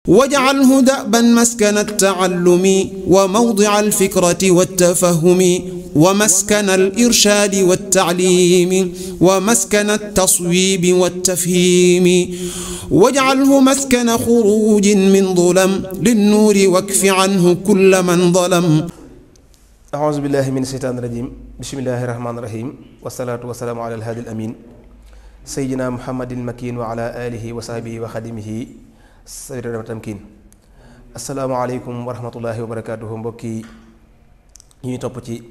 واجعله دأبا مسكن التعلم وموضع الفكرة والتفهم ومسكن الإرشاد والتعليم ومسكن التصويب والتفهيم واجعله مسكن خروج من ظلم للنور واكف عنه كل من ظلم. أعوذ بالله من الشيطان الرجيم. بسم الله الرحمن الرحيم والصلاة والسلام على الهادي الأمين سيدنا محمد المكين وعلى آله وصحبه وخدمه sawira tamkin. Asalaamaaleykum wa rahmatullahi wa barakaatuhu. Mbokki ñuy topp ci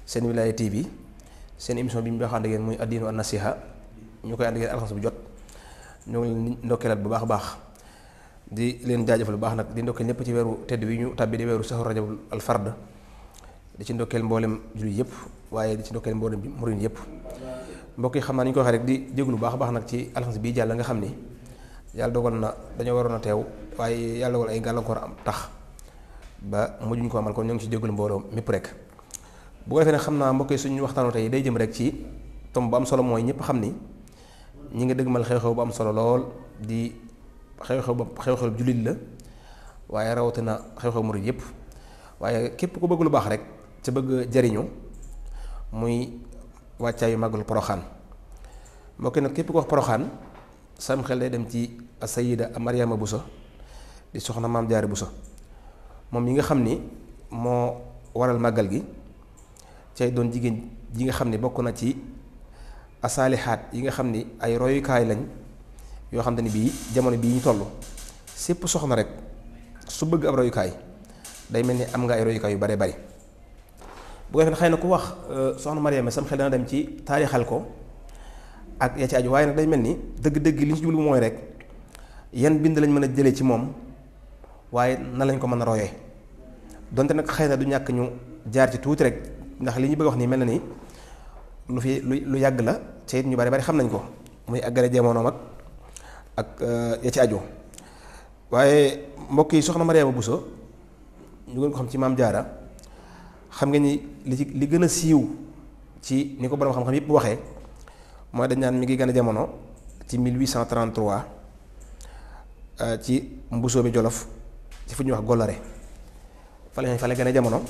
seen Wilaya TV, seen émission bi ñu waxaan ak yéen muy addiinu an-nasiha, ñu koy ànd ak yéen alxames bu jot. ñoo ngi leen ndokkeelaat bu baax a baax di leen jaajëfal bu baax nag di ndokkeel ñëpp ci weeru tedd wi ñu tàbbi di weeru sahru rajabul al fard, di ci ndokkeel mboolem jullit yëpp waaye di ci ndokkeel mboolem murid yëpp. mbokk yi xam naa ni ñu ko waxee rek di jéglu bu baax a baax nag ci alxames bii jàll nga xam ni yàlla dogal na dañoo waroon a teew waaye yàlla dogal ay gàllankoor am tax ba mujjuñ ko amal kon ñoo ngi ci jégalu mbooloo mépp rek. bu ko defee nag xam naa mbokk yi suñu waxtaanu tey day jëm rek ci tomb bu am solo mooy ñëpp xam ni ñi nga dëgmal xew-xew bu am solo lool di xew-xew jullit la waaye rawatina xew-xew murid yëpp waaye képp ku bëgg lu baax rek ca bëgg jariñu muy wàccaayu màggalu Poroxaan. mbokk yi nag képp ko wax Poroxaan sam xel day dem ci Sayida Mariama Bousso di soxna Maam Jaara Bousso moom yi nga xam ni moo waral màggal gi cay doon jigéen ji nga xam ni bokk na ci asaalihaat yi nga xam ni ay royukaay lañ yoo xam te ni bii jamono bii ñu toll sépp soxna rek su bëgg ab royukaay day mel ni am nga ay royukaay yu bare bari. bu ko defee xëy na ku wax soxna Mariama sam xel dana dem ci taarixal ko ak ya ci aju waaye nag day mel ni dëgg-dëgg li ñu ci jublu mooy rek yan bind lañ mën a jëlee ci moom waaye na lañ ko mën a royee donte nag xëy na du ñàkk ñu jaar ci tuuti rek ndax li ñu bëgg wax nii mel na ni lu yàgg la ca it ñu bari bari xam nañ ko muy àggale jamonoom ak ya ci aju. waaye mbokk yi soxna Mariama Bousso ñu gën ko xam ci Maam Jaara xam nga ni li gën a siiw ci ni ko borom xam-xam yëpp waxee mooy dañ naan mi ngi gën a jamono ci 1833 ci Mbusoobe Jolof ci fu ñuy wax Gollare fa la gën a jamono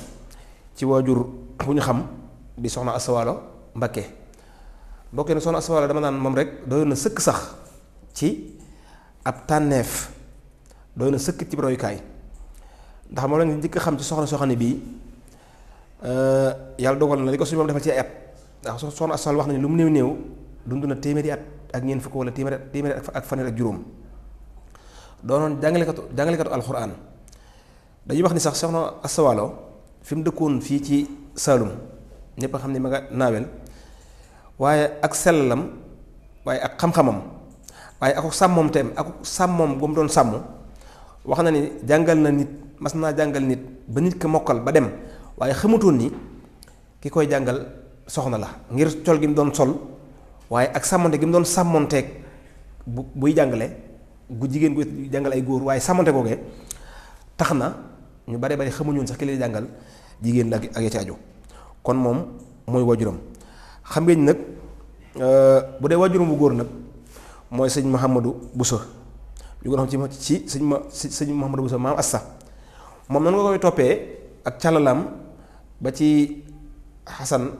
ci waajur bu ñu xam di soxna Asawalo Mbakke. mbokkee ne soxna Asawalo dama naan moom rek doy na sëkk sax ci ab tànneef doy na sëkk ci royukaay ndax moom lañ njëkk xam ci soxna ne bii yàlla dogal na li ko suñu moom defal ci ay at ndax soxna Asawalo wax nañu lu mu néew dund na téeméeri at ak ñeent fukk wala téeméeri at ak fanweer ak juróom doonoon jàngalekatu alxuraan. dañuy wax ni sax soxna Asawalo fi mu dëkkoon fii ci Saalum ñépp xam ne ma nga naawel waaye ak sellalam waaye ak xam-xamam waaye ak sàmmoom teem ak sàmmoom gu mu doon sàmm wax na ni jàngal na nit mas naa jàngal nit ba nit ko mokkal ba dem waaye xamutoon ni ki koy jàngal soxna la ngir col gi mu doon sol waaye ak sàmmonte gi mu doon sàmmonteeg buy jàngale gu jigéen gu jàngal ay góor waaye sàmmonte googee tax na ñu bare bari xamuñoon sax ki lay jàngal jigéen la ak ya ci aju. kon moom mooy wajuram. xam ngeen nag bu dee wajuram bu góor nag mooy sëñ Mouhamadou Bousso ñu ko xam ci sëñ Mouhamadou Bousso maam Assa moom nan nga koy toppee ak càllalaam ba ci Xasan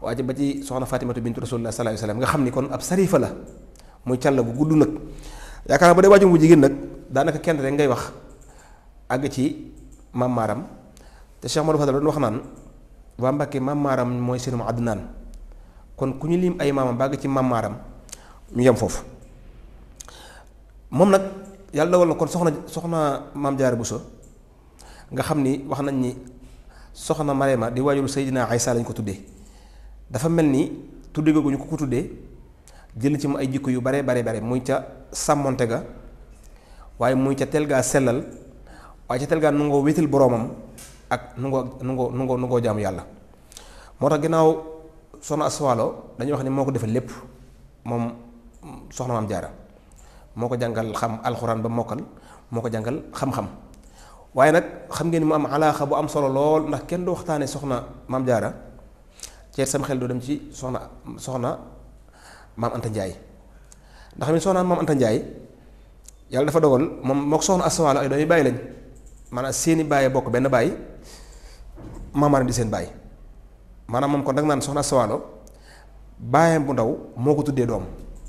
waaye ba ci soxna Fatimatu bintu Rasulullah sallallahu alayhi wasallam nga xam ni kon ab sarifa la muy càll gu gudd nag. yaakaar naa bu dee waajur bu jigéen nag daanaka kenn rek ngay wax àgg ci maam Maaram te Cheikh Modou Fadal doon wax naan waa Mbàkke maam Maaram mooy seenum àddunaan kon ku ñu lim ay maamam bàgg ci maam Maaram ñu yem foofu. moom nag yàlla dogal na kon soxna Maam Jaara Bousso nga xam ni wax nañ ni soxna Mariama di waajuru Seydina Aysa lañ ko tuddee. dafa mel ni tudde googu ñu ko tuddee jël ci mu ay jikko yu bare muy ca sàmmonte ga waaye muy ca tel gaa sellal waaye ca tel gaa nungoo wéetal boroomam ak nungoo jaamu yàlla. moo tax ginnaaw soxna Asawalo dañuy wax ni moo ko defal lépp moom soxna Maam Jaara moo ko jàngal xam alxuraan ba mokkal moo ko jàngal xam-xam waaye nag xam ngeen ni mu am alaaxa bu am solo lool ndax kenn du waxtaane soxna Maam Jaara ceet sam xel doo dem ci soxna Maam Anta Njaay ndax mi soxna Maam Anta Njaay yàlla dafa dogal moom moo ko soxna Asta Waalo ay doomi bàyyi lañ maanaam seeni bàyyi bokk benn bàyyi maamaaram di seen bàyyi maanaam moom kon da nga naan soxna Asta Waalo bàyyam bu ndaw moo ko tuddee doom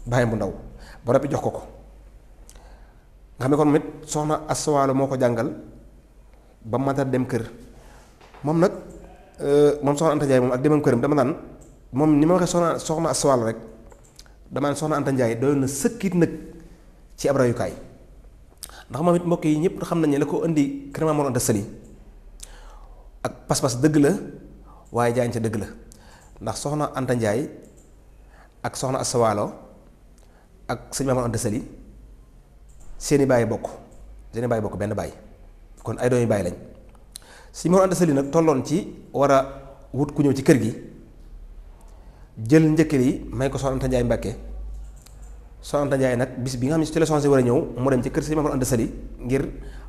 bàyyam bu ndaw ba noppi jox ko ko nga xam ne kon mit soxna Asta Waalo moo ko jàngal ba mata dem kër moom nag moom soxna Anta Ndiaye moom ak demam këram dama naan moom ni ma waxee soxna Asta Waalo rek dama naan soxna Anta Ndiaye doy na sëkkit nag ci ab rayukaay ndax moom it mbokk yi ñëpp xam nañ ne la ko indi kër Maam Mor Anta Sali ak pas-pas dëgg la waaye jaayante dëgg la ndax soxna Anta Ndiaye ak soxna Asta Waalo ak sëñ Maam Mor Anta Sali seeni bàyyi bokk benn bàyyi kon ay doomi bàyyi lañ sëñ Mor Anta Sali nag tolloon ci war a wut ku ñëw ci kër gi jël njëkkër yi may ko soxna Anta Ndiaye Mbàkke soxna Anta Ndiaye nag bis bi nga xam ne ci la soxna si war a ñëw mu dem ci kër sëñ Maam Mor Anta Sali ngir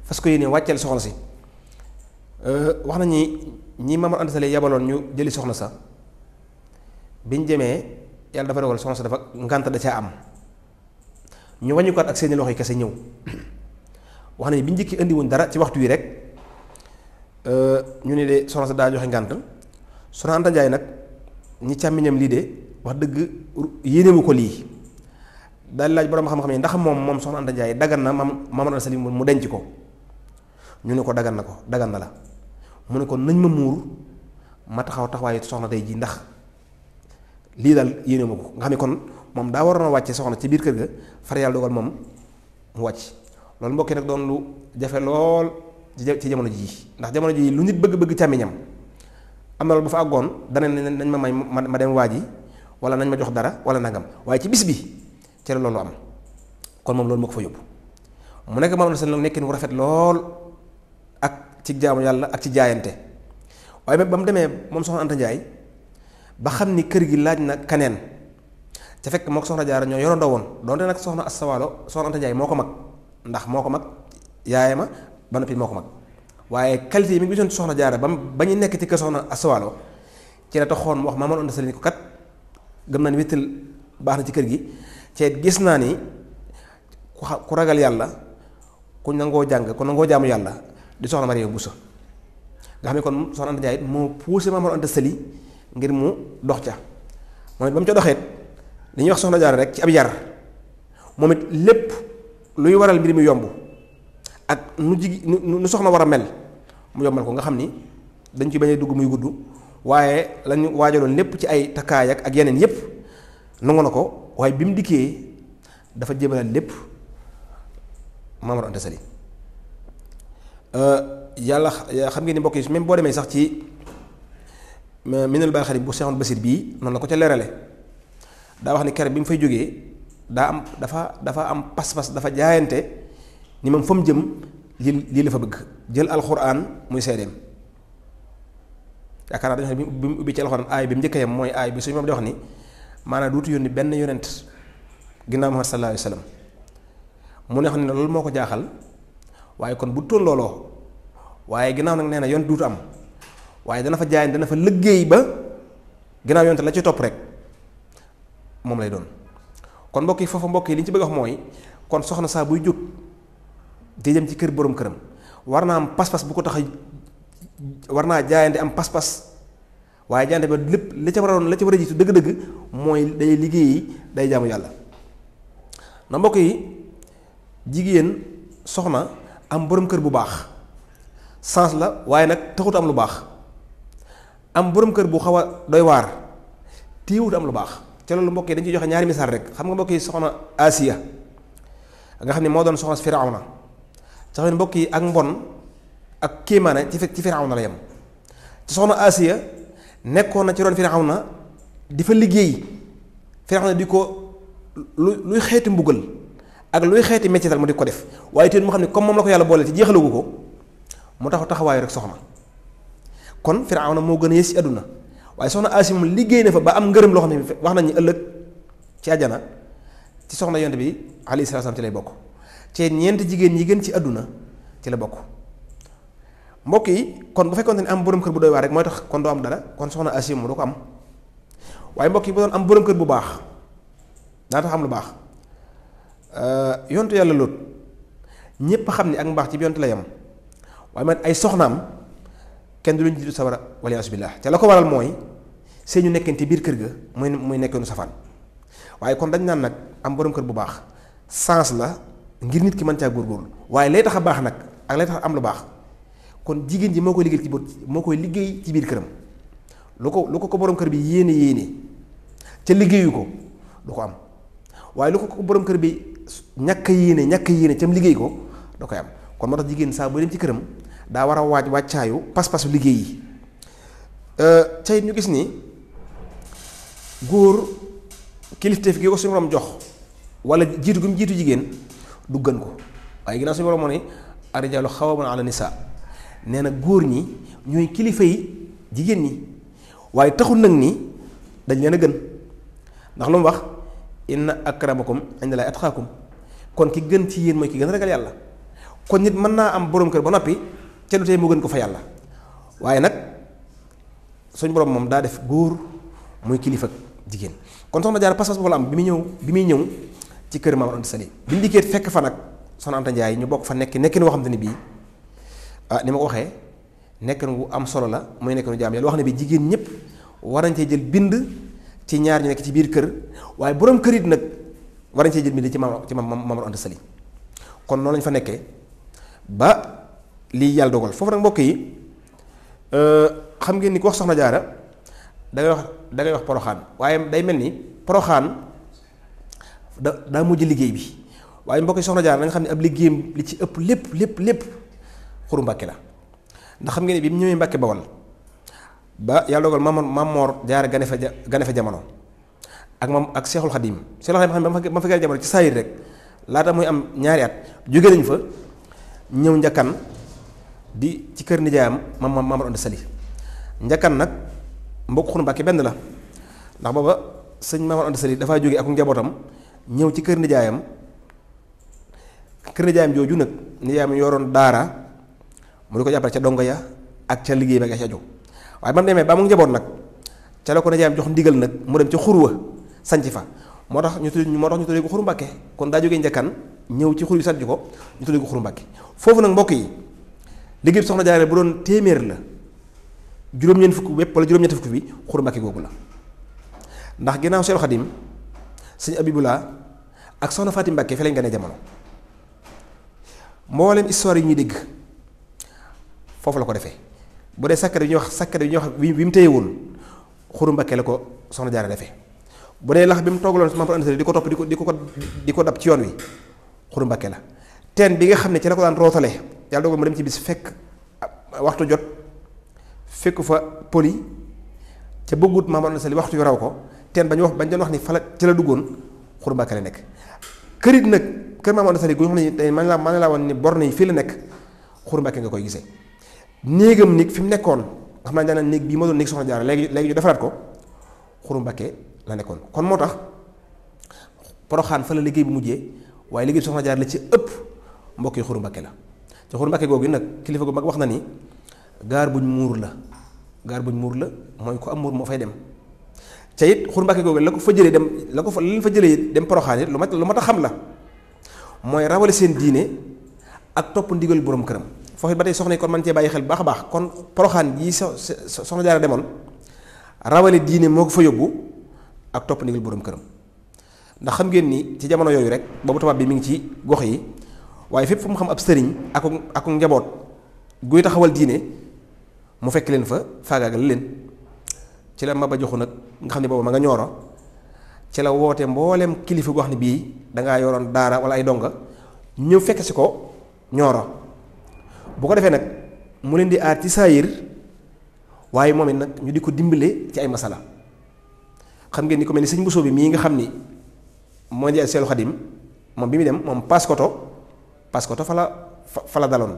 fas ko yéene wàcceel soxna si wax nañu ñi Maam Mor Anta Sali yabaloon ñu jëli soxna sa biñ demee yàlla dafa dogal soxna sa dafa ngànt da caa am ñu wàññi ko ak seeni loxo yi kese ñëw wax nañu biñ njëkki indiwuñ dara ci waxtu wi rek ñu ne de soxna sa daa joxe ngànt soxna Anta Ndiaye nag ñi càmmiñam lii de wax dëgg yéenewu ko lii daal laaj borom xam-xam yi ndax moom soxna Anta Ndiaye dagan na Maam Mor Anta Sali mu denc ko ñu ne ko dagan na la mu ne ko nañ ma muur ma taxawaayu soxna tey ji ndax lii daal yéenewu ko nga xam ne kon moom daa waroon a wàcce soxna ci biir kër ga far yàlla dogal moom mu wàcc loolu mbokki nag doon lu jafe lool ci jamono jii ndax jamono jii lu nit bëgg-bëgg càmmiñam am na loolu bu fa àggoon dana ne nañ ma may ma dem waaji wala nañ ma jox dara wala nangam waaye ci bis bi ci la loolu am kon moom loolu moo ko fa yóbbu mu nekk Maam Mor Anta Sali nag nekkin wu rafet lool ak ci jaamu yàlla ak ci jaayante waaye ba mu demee moom soxna Anta Ndiaye ba xam ni kër gi laaj na kaneen ca fekk moo ko soxna Jaara ñoo yorondoo woon donte nag soxna Asta Waalo soxna Anta Ndiaye moo ko mag ndax moo ko mag yaayama ba noppi moo ko mag waaye qualité yi mi ngi gisoon soxna Jaara ba ñu nekk ci kër soxna Asta Waalo ci la taxoon mu wax Maam Mor Anta Sali ni ko kat gëm naa ni wéttal baax na ci kër gi ceet gis naa ni ku ragal yàlla ku nangoo jàng ku nangoo jaamu yàlla di soxna Mariama Bousso nga xam ne kon soxna Anta Ndiaye moo poussé Maam Mor Anta Sali ngir mu dox ca moom it ba mu ca doxeet li ñuy wax soxna Jaara rek ci ab yar moom it lépp luy waral mbir mi yomb ak nu soxna war a mel mu yombal ko nga xam ni dañ ci bañ a dugg muy gudd waaye lañu waajaloon lépp ci ay takkaay ak yeneen yépp nangu na ko waaye bi mu dikkee dafa jébalaat lépp Maam Mor Anta Sali yàlla xam ngeen ni mbokk yi même boo demee sax ci Minanul Baaxil bu Seexul Basiir bii noonu la ko ca leerale daa wax ni kere bi mu fay jógee dafa am pas-pas dafa jaayante ni moom fa mu jëm lii la fa bëgg jël alxuraan muy seedeem yaakaar naa dañoo xam ne bi mu ubbi ci alxuraan aay bi mu njëkk a yem mooy aay bi suñu moom di wax ni maanaam duutu yónni benn yonent ginnaaw Muhammad sallallahu alayhi wa sallam mu ne xam ne loolu moo ko jaaxal waaye kon bu toon looloo waaye ginnaaw nag nee na yonent duutu am waaye dana fa jaay dana fa liggéey ba ginnaaw yonent la ci topp rek moom lay doon kon mbokk yi foofu mbokk yi li ñu ci bëgg wax mooy kon soxna saa buy jóg di jëm ci kër borom këram war naa am pas-pas bu ko tax war naa jaayante am pas-pas waaye jaayante ba lépp la ca war a jiitu dëgg-dëgg mooy day liggéeyi day jaamu yàlla na mbokk yi jigéen soxna am borom kër bu baax sens la waaye nag taxut am lu baax am borom kër bu xaw a doy waar téewut am lu baax ca loolu mbokk yi dañ ciy joxe ñaari misaal rek xam nga mbokk yi soxna Asiya nga xam ne moo doon soxna si Firawna ca xam ne mbokk yi ak mbon ak kéemaane ci Firawna la yem ci soxna Asiya nekkoon na ci roon Firawna di fa liggéey Firawna di ko luy xeeti mbugal ak luy xeeti mettital mu di ko def waaye teen mu xam ne comme moom la ko yàlla boole ci jeexalagu ko mu taxawaayu rek soxna kon Firawna moo gën a yées ci àdduna waaye soxna Asiya moom liggéey na fa ba am ngërëm loo xam ne wax nañu ëllëg ci àjjana ci soxna yonent bi alayhi salaam ci lay bokk ci ñeent jigéen ñi gën ci àdduna ci la bokk mbokk yi kon bu fekkoon ne am borom kër bu doy waar rek mooy tax kon doo am dara kon soxna Asiya moom doo ko am waaye mbokk yi bu doon am borom kër bu baax daa tax am lu baax yontu yàlla Lóot ñépp xam ni ak mbaax ci yonent la yam waaye man ay soxnaam kenn du leen jiitu sawara waliyaasu billaah te la ko waral mooy seen ñu nekkante biir kër ga muy nekkoonu safaan waaye kon dañ naan nag am borom kër bu baax sens la ngir nit ki mën caa góorgóorlu waaye lay tax a baax nag ak lay tax am lu baax kon jigéen ji moo koy liggéey ci biir këram lu ko borom kër bi yéene ca liggéeyu ko du ko am waaye lu ko borom kër bi ñàkk a yéene cam liggéey ko da koy am kon moo tax jigéen saa bu dem ci këram daa war a wàccaayu pas-pasu liggéey yi tey ñu gis ni góor kilifteef gi ko suñu borom jox wala jiitu gi mu jiitu jigéen du gën ko waaye ginnaaw suñu borom moo ne ar-rijaalu qawwaamuuna ala nisaa nee na góor ñi ñooy kilifa yi jigéen ñi waaye taxul nag ni dañ leen a gën ndax lu mu wax inna akramakum indallaahi atqaakum kon ki gën ci yéen mooy ki gën a ragal yàlla kon nit mën naa am borom kër ba noppi ca du tey mu gën ko fa yàlla waaye nag suñu borom moom daa def góor muy kilifa jigéen kon soxna Jaara pas-pas boobu la am bi muy ñëw ci kër Maam Anta Sali bi ndikkee fekk fa nag soxna Anta Njaay ñu bokk fa nekkin woo xam te ni bii ni ma ko waxee nekkin wu am solo la muy nekkin wu jaam yàlla wax ne bi jigéen ñëpp war nañ cee jël bind ci ñaar ñu nekk ci biir kër waaye borom kër it nag war nañ cee jël bind ci Maam Anta Sali kon noonu lañ fa nekkee ba lii yàlla dogal foofu nag mbokk yi xam ngeen ni ku wax soxna Jaara da ngay wax poroxaan waaye day mel ni poroxaan daa mujj liggéey bi waaye mbokk yi soxna Jaara da nga xam ne ab liggéeyam li ci ëpp lépp Xuru Mbàkke la ndax xam ngeen ni bi mu ñëwee Mbàkke Bawal ba yàlla dogal Maam Moor Jaara gane fa jamono ak Seexul Xadiim Seexul Xadiim xam ne ba fa gane jamono ci saayir rek laata muy am ñaari at jóge nañ fa ñëw njakkan di ci kër nijaayam Maam Anta Sali njakkan nag mbokk Xuru Mbàkke benn la ndax booba sëñ Maam Anta Sali dafaa jóge ak njabootam ñëw ci kër nijaayam jooju nag nijaayam yoroon daara mu di ko jàppale ca dongo ya ak ca liggéey ba ak ca aju waaye ba mu demee ba mu njaboot nag ca la ko nijaayam jox ndigal nag mu dem ca xurwa sanc fa moo tax ñu tuddee ko Xuru Mbàkke kon daa jógee njakkan ñëw ci xur yi sanc ko ñu tuddee ko Xuru Mbàkke foofu nag mbokk yi liggéey bi soxna Jaara bu doon téeméer la juróom-ñeent fukk bépp wala juróom-ñeent fukk bi Xuru Mbàkke googu la ndax ginnaaw Seexul Xadiim sëñ Abibulaa ak soxna Faati Mbàkke fi lañ gane jamono mboolem histoire yi ñuy dégg foofu la ko defee bu dee sakkare yi ñuy wax bi mu téye woon Xuru Mbàkke la ko soxna Jaara defee bu dee lax bi mu toogaloon Maam Anta Sali di ko topp di ko dab ci yoon wi Xuru Mbàkke la teen bi nga xam ne ci la ko daan rootale yàlla dogal mu dem ci bis fekk waxtu jot fekk fa poli ca bëggut Maam Anta Sali waxtu yu raw ko teen bañ doon wax ni fa la ci la duggoon Xuru Mbàkke la nekk kërit nag kër Maam Anta Sali gu ñu xam ne man laa woon ni borne yi fii la nekk Xuru Mbàkke nga koy gisee néegam nit fi mu nekkoon nga xam naa daanaka néeg bii ma doon néeg soxna Jaara léegi ñu defaraat ko Xuru Mbàkke la nekkoon kon moo tax Poroxaan fa la liggéey bu mujjee waaye liggéey soxna Jaara la ci ëpp mbokk yi Xuru Mbàkke la te Xuru Mbàkke googu nag kilifa gu mag wax na ni gaar buñ muur la mooy ko am muur moo fay dem ca it Xuru Mbàkke googu la ko fa jëlee dem leen fa jëlee dem Poroxaan it lu mat a xam la mooy rawale seen diine ak topp ndigal borom këram foofu ba tey soxna yi kon man cee bàyyi xel bu baax a baax kon Poroxaan yi soxna Jaara demoon rawale diine moo ko fa yóbbu ak topp ndigal borom këram ndax xam ngeen ni ci jamono yooyu rek boobu tubaab bi mi ngi ci gox yi waaye fépp fu mu xam ab sëriñ ak njaboot guy taxawal diine mu fekk leen fa faagaagal leen ci la Maba Jaxu nag nga xam ne boobu ma nga ñooro ci la woote mboolem kilifa gu wax ne bii dangaa yoroon daara wala ay donga ñëw fekk si ko ñooro bu ko defee nag mu leen di aar ci saayir waaye moom it nag ñu di ko dimbale ci ay masala xam ngeen ni ko mel ni sëñ Bousso bi mii nga xam ni moo di Seexul Xadiim moom bi muy dem moom Paskoto fa la daloon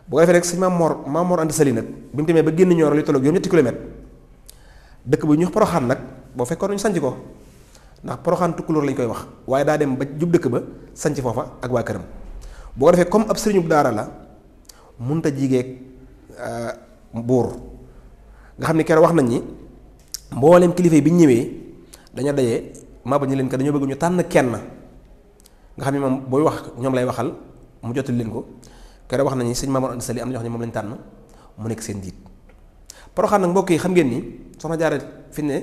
bu ko defee rek sëñ Maam Mor Anta Sali nag bi mu demee ba génn ñooro li tolloog juróom-ñetti kilomètre dëkk bu ñu wax Poroxaan nag boo fekkoon nañu sanc ko ndax Poroxaan tukkulóor lañ koy wax waaye daa dem ba jub dëkk ba sanc foofa ak waa këram boo ko defee comme ab sëriñu daara la munta jigeeg buur nga xam ne keroog wax nañ ni mboolem kilifa yi bi ñu ñëwee dañoo dajee maa ba ñu leen ko dañoo bëgg ñu tànn kenn nga xam ne moom booy wax ñoom lay waxal mu jottali leen ko keroog wax nañu sëñ Mamadou Anta Sali am na ñoo xam ne moom lañu tànn mu nekk seen njiit. Poroxaan nag mbokk yi xam ngeen ni soxna Jaara fi ne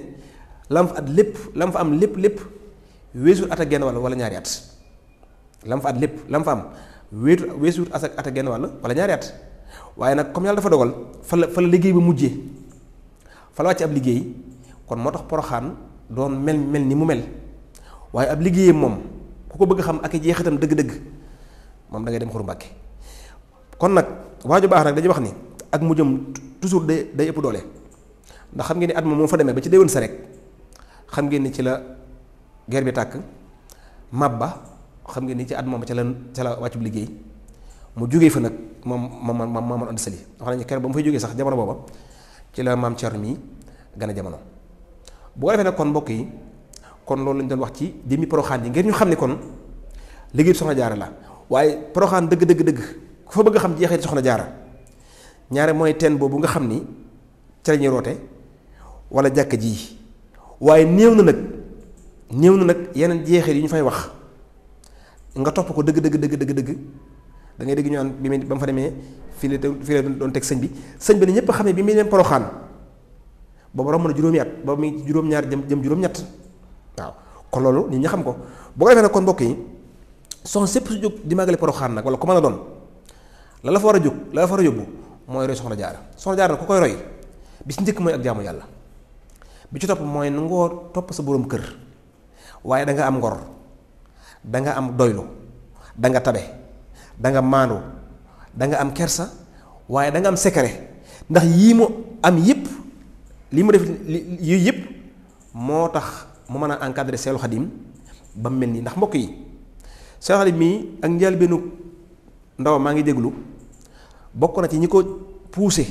lam fa at lépp lam fa am lépp weesuut at ak genn wàll wala ñaari at lam fa at lépp lam fa am weesuut at ak genn wàll wala ñaari at waaye nag comme yàlla dafa dogal fa la liggéey ba mujjee fa la wàcc ab liggéey kon moo tax Poroxaan doon mel ni mu mel waaye ab liggéeyam moom ku ko bëgg xam ak jeexitam dëgg-dëgg moom da ngay dem Xuru Mbàkke kon nag waaju baax nag dañuy wax ni ak mujjam toujours day ëpp doole ndax xam ngeen ni at moom fa demee ba ci déwén sa rek xam ngeen ni ci la guerre bi tàkk mabba xam ngeen ni ci at moom ca la wàccub liggéey mu jógee fa nag moom Mamadou Anta Sali wax nañu keroog ba mu fay jógee sax jamono booba ci la maam Thierno mi gën a jamono bu ko defee nag kon mbokk yi kon loolu lañu doon wax ci jëmmi Poroxaan yi ngir ñu xam ne kon liggéey Soxna Jaara la waaye Poroxaan dëgg ku fa bëgg xam jeexee Soxna Jaara ñaare mooy teen boobu nga xam ni ca la ñuy roote wala jàkka ji waaye néew na nag yeneen jeexee yi ñu fay wax nga topp ko dëgg da ngay dégg ñu naan ba mu fa demee fii la doon teg sëñ bi ne ñëpp xam ne bi muy dem Poroxaan boobu romb na juróomi at boobu mi ngi juróom-ñaar jëm juróom-ñett waaw kon loolu nit ñi xam ko boo ko defee nag kon mbokk yi soxna sépp su jóg di màggale Poroxaan nag wala ku mën a doon la fa war a yóbbu mooy roy Soxna Jaara nag ku koy roy bi ci njëkk mooy ak jaamu yàlla bi ci topp mooy nangoo topp sa boroom kër waaye da nga am ngor da nga am doylu da nga tabe da nga maandu da nga am kersa waaye da nga am secret ndax yii mu am yëpp lii mu def yii yëpp moo tax mu mën a encadrer Seexul Xadim ba mu mel nii ndax mbokk yi Seexul Xadim mii ak njëlbeenu ndaw maa ngi déglu bokk na ci ñi ko poussé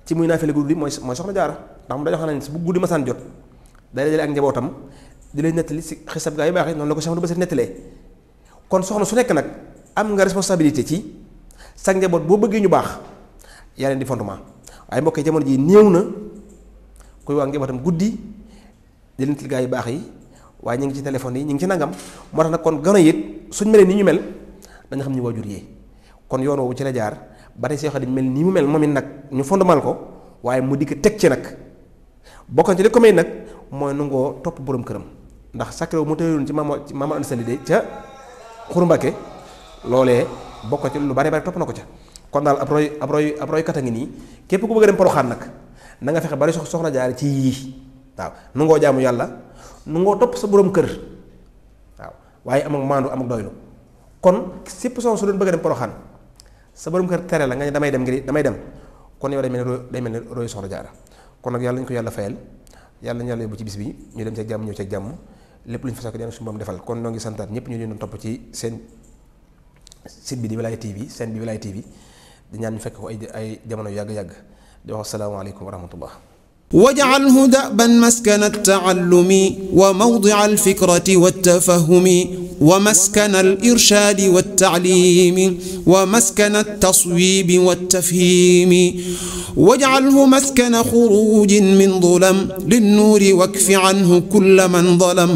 ci muy naafile guddi mooy Soxna Jaara ndax mu dañoo xam ne si bu guddi masaan jot day dajale ak njabootam di leen nettali si xisab gaa yu baax yi noonu la ko Cheikh Ahmadou Bassir nettalee kon soxna su nekk nag am nga responsabilité ci sa njaboot boo bëggee ñu baax yaa leen di fondement waaye mbokk yi jamono ji néew na kuy wax njabootam guddi di leen nettali gaa yu baax yi waaye ñu ngi ci téléphone yi ñu ngi ci nangam moo tax nag kon gën a yit suñ melee ni ñu mel dañu xam ni waajur yi kon yoon woowu ci la jaar ba tey Seex Xaadim mel nii mu mel moom it nag ñu fondement ko waaye mu dikk teg ci nag bokk na ci li ko may nag mooy nangoo topp borom këram ndax sacré mu tëyoon ci Mamadou Anta Sali de ca Xuru Mbàkke loolee bokk ci lu bari topp na ko ca kon daal ab roy kat a ngi nii képp ku bëgg a dem Poroxaan nag na nga fexe bari Soxna Jaara ci yii waaw nangoo jaamu yàlla nangoo topp sa borom kër waaw waaye am ak maandu am ak doylu kon sépp su doon bëgg a dem Poroxaan sa borom kër tere la nga ne damay dem kon yow day mel ni roy Soxna Jaara kon nag yàlla ñu ko yàlla fayal yàlla ñu yàlla yóbbu ci bis bi ñu dem ci jàmm ñëw ci jàmm lépp lu ñu fa sàkk yàlla suñu borom defal kon noo ngi santaat ñëpp ñu doon topp ci seen site bi di Wilaya TV seen bi Wilaya TV di ñaan ñu fekk ko ay jamono yàgg-yàgg di wax asalaamaaleykum wa rahmatullah واجعله دأبا مسكن التعلم وموضع الفكرة والتفهم ومسكن الإرشاد والتعليم ومسكن التصويب والتفهيم واجعله مسكن خروج من ظلم للنور واكف عنه كل من ظلم